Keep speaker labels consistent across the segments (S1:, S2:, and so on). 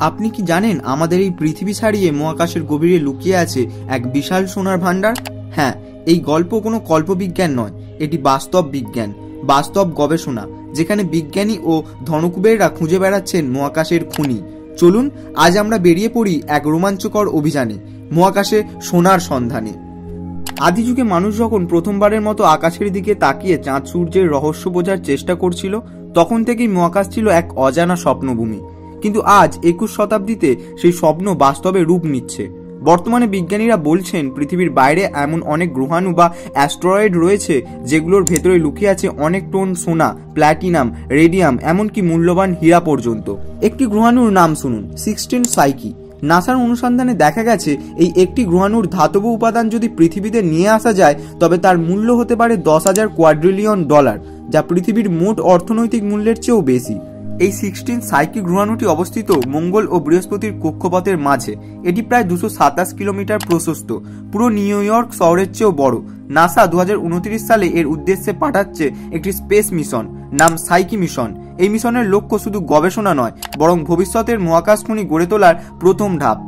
S1: আপনি কি জানেন আমাদের এই পৃথিবী ছাড়িয়ে মহাকাশের গভীরে লুকিয়ে আছে এক বিশাল সোনার ভান্ডার? হ্যাঁ, এই গল্প কোনো কল্পবিজ্ঞান নয়, এটি বাস্তব বিজ্ঞান, বাস্তব গবেষণা, যেখানে বিজ্ঞানী ও ধনকুবেররা খুঁজে বেড়াচ্ছেন মহাকাশের খনি। চলুন আজ আমরা বেরিয়ে পড়ি এক রোমাঞ্চকর অভিযানে, মহাকাশে সোনার সন্ধানে। আদি যুগে মানুষ যখন প্রথমবারের মতো আকাশের দিকে তাকিয়ে চাঁদ সূর্যের রহস্য বোঝার চেষ্টা করছিল, তখন থেকেই মহাকাশ ছিল এক অজানা স্বপ্নভূমি। কিন্তু আজ 21 শতাব্দীতে সেই স্বপ্ন বাস্তবে রূপ নিচ্ছে। বর্তমানে বিজ্ঞানীরা বলছেন পৃথিবীর বাইরে এমন অনেক গ্রহাণু বা অ্যাস্টেরয়েড রয়েছে যেগুলোর ভেতরে লুকিয়ে আছে অনেক টন সোনা, প্ল্যাটিনাম, রেডিয়াম, এমনকি মূল্যবান হীরা পর্যন্ত। একটি গ্রহাণুর নাম শুনুন, 16 সাইকি। নাসার অনুসন্ধানে দেখা গেছে এই একটি গ্রহাণুর ধাতব উপাদান যদি পৃথিবীতে নিয়ে আসা যায় তবে তার মূল্য হতে পারে 10,000 কোয়াড্রিলিয়ন ডলার, যা পৃথিবীর মোট অর্থনৈতিক মূল্যের চেয়েও বেশি। এই 16 সাইকি গ্রহাণুটি অবস্থিত মঙ্গল ও বৃহস্পতির কক্ষপথের মাঝে। এটি প্রায় 227 কিলোমিটার প্রশস্ত, পুরো নিউ ইয়র্ক শহরের চেয়েও বড়। নাসা 2029 সালে এর উদ্দেশ্যে পাঠাচ্ছে একটি স্পেস মিশন, নাম সাইকি মিশন। এই মিশনের লক্ষ্য শুধু গবেষণা নয়, বরং ভবিষ্যতের মহাকাশ খনি গড়ে তোলার প্রথম ধাপ।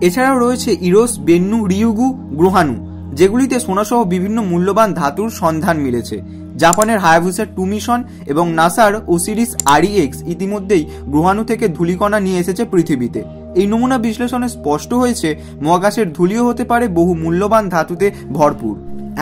S1: এছাড়াও রয়েছে ইরোস, বেন্নু, রিউগু গ্রহাণু, যেগুলিতে সোনাসহ বিভিন্ন মূল্যবান ধাতুর সন্ধান মিলেছে। জাপানের হায়াবুসা 2 মিশন এবং নাসার ওসিরিস REX ইতিমধ্যেই গ্রহাণু থেকে ধূলিকণা নিয়ে এসেছে পৃথিবীতে। এই নমুনা বিশ্লেষণে স্পষ্ট হয়েছে মহাকাশের ধূলিও হতে পারে বহু মূল্যবান ধাতুতে ভরপুর।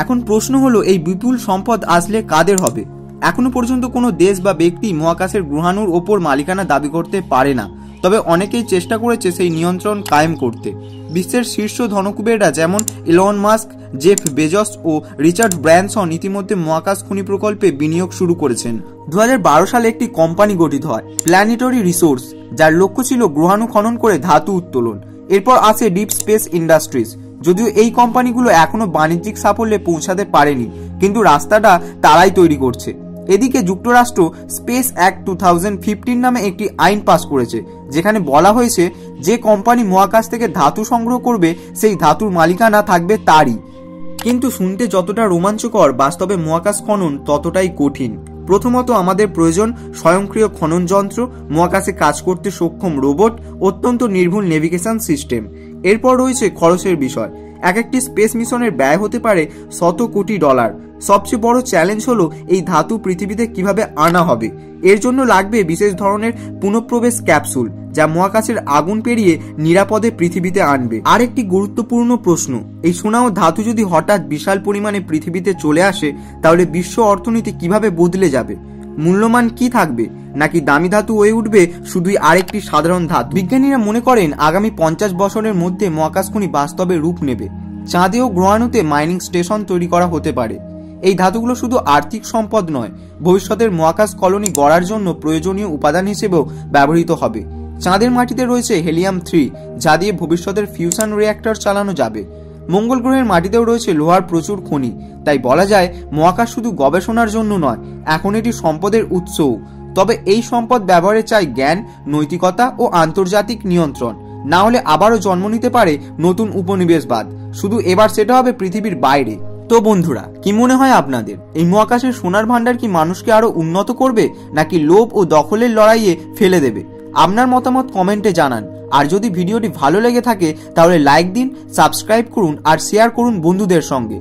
S1: এখন প্রশ্ন হলো, এই বিপুল সম্পদ আসলে কাদের হবে? এখনো পর্যন্ত কোনো দেশ বা ব্যক্তি মহাকাশের গ্রহাণুর ওপর মালিকানা দাবি করতে পারে না, তবে অনেকেই চেষ্টা করেছে সেই নিয়ন্ত্রণ কায়েম করতে। বিশ্বের শীর্ষ ধনকুবেররা যেমন এলন মাস্ক, জেফ বেজস ও রিচার্ড ব্র্যানসন ইতিমধ্যে মহাকাশ খনি প্রকল্পে বিনিয়োগ শুরু করেছেন। 2012 সালে একটি কোম্পানি গঠিত হয়, প্ল্যানেটরি রিসোর্স, যার লক্ষ্য ছিল গ্রহাণু খনন করে ধাতু উত্তোলন। এরপর আসে ডিপ স্পেস ইন্ডাস্ট্রিজ। যদিও এই কোম্পানিগুলো এখনো বাণিজ্যিক সাফল্যে পৌঁছাতে পারেনি, কিন্তু রাস্তাটা তারাই তৈরি করছে। এদিকে যুক্তরাষ্ট্র স্পেস অ্যাক্ট 2015 নামে একটি আইন পাস করেছে, যেখানে বলা হয়েছে যে কোম্পানি মহাকাশ থেকে ধাতু সংগ্রহ করবে সেই ধাতুর মালিকানা থাকবে তারই। কিন্তু শুনতে যতটা রোমাঞ্চকর, বাস্তবে মহাকাশ খনন ততটাই কঠিন। প্রথমত আমাদের প্রয়োজন স্বয়ংক্রিয় খনন যন্ত্র, মহাকাশে কাজ করতে সক্ষম রোবট, অত্যন্ত নির্ভুল নেভিগেশন সিস্টেম। এরপর রয়েছে খরচের বিষয়। একটি স্পেস মিশনের ব্যয় হতে পারে $100 কোটি। সবচেয়ে বড় চ্যালেঞ্জ হলো এই ধাতু পৃথিবীতে কিভাবে আনা হবে। এর জন্য লাগবে বিশেষ ধরনের পুনঃপ্রবেশ ক্যাপসুল, যা মহাকাশের আগুন পেরিয়ে নিরাপদে পৃথিবীতে আনবে। আর একটি গুরুত্বপূর্ণ প্রশ্ন, এই সোনা ও ধাতু যদি হঠাৎ বিশাল পরিমাণে পৃথিবীতে চলে আসে, তাহলে বিশ্ব অর্থনীতি কিভাবে বদলে যাবে? মূল্যমান কি থাকবে, নাকি দামি ধাতু হয়ে উঠবে শুধুই আরেকটি সাধারণ ধাতু? বিজ্ঞানীরা মনে করেন আগামী 50 বছরের মধ্যে মহাকাশ খনি বাস্তবে রূপ নেবে। চাঁদে ও গ্রহাণুতে মাইনিং স্টেশন তৈরি করা হতে পারে। এই ধাতুগুলো শুধু আর্থিক সম্পদ নয়, ভবিষ্যতের মহাকাশ কলোনি গড়ার জন্য প্রয়োজনীয় উপাদান হিসেবেও ব্যবহৃত হবে। চাঁদের মাটিতে রয়েছে Helium-3, যা দিয়ে ভবিষ্যতের ফিউশন রিঅ্যাক্টর চালানো যাবে। মঙ্গল গ্রহের মাটিতেও রয়েছে লোহার প্রচুর খনি। তাই বলা যায় মহাকাশ শুধু গবেষণার জন্য নয়, এখন এটি সম্পদের উৎসও। তবে এই সম্পদ ব্যবহারে চাই জ্ঞান, নৈতিকতা ও আন্তর্জাতিক নিয়ন্ত্রণ, না হলে আবারও জন্ম নিতে পারে নতুন উপনিবেশবাদ। শুধু এবার সেটা হবে পৃথিবীর বাইরে। তো বন্ধুরা, কি মনে হয় আপনাদের, এই মহাকাশের সোনার ভান্ডার কি মানুষকে আরো উন্নত করবে, নাকি লোভ ও দখলের লড়াইয়ে ফেলে দেবে? আপনার মতামত কমেন্টে জানান। আর যদি ভিডিওটি ভালো লেগে থাকে তাহলে লাইক দিন, সাবস্ক্রাইব করুন আর শেয়ার করুন বন্ধুদের সঙ্গে।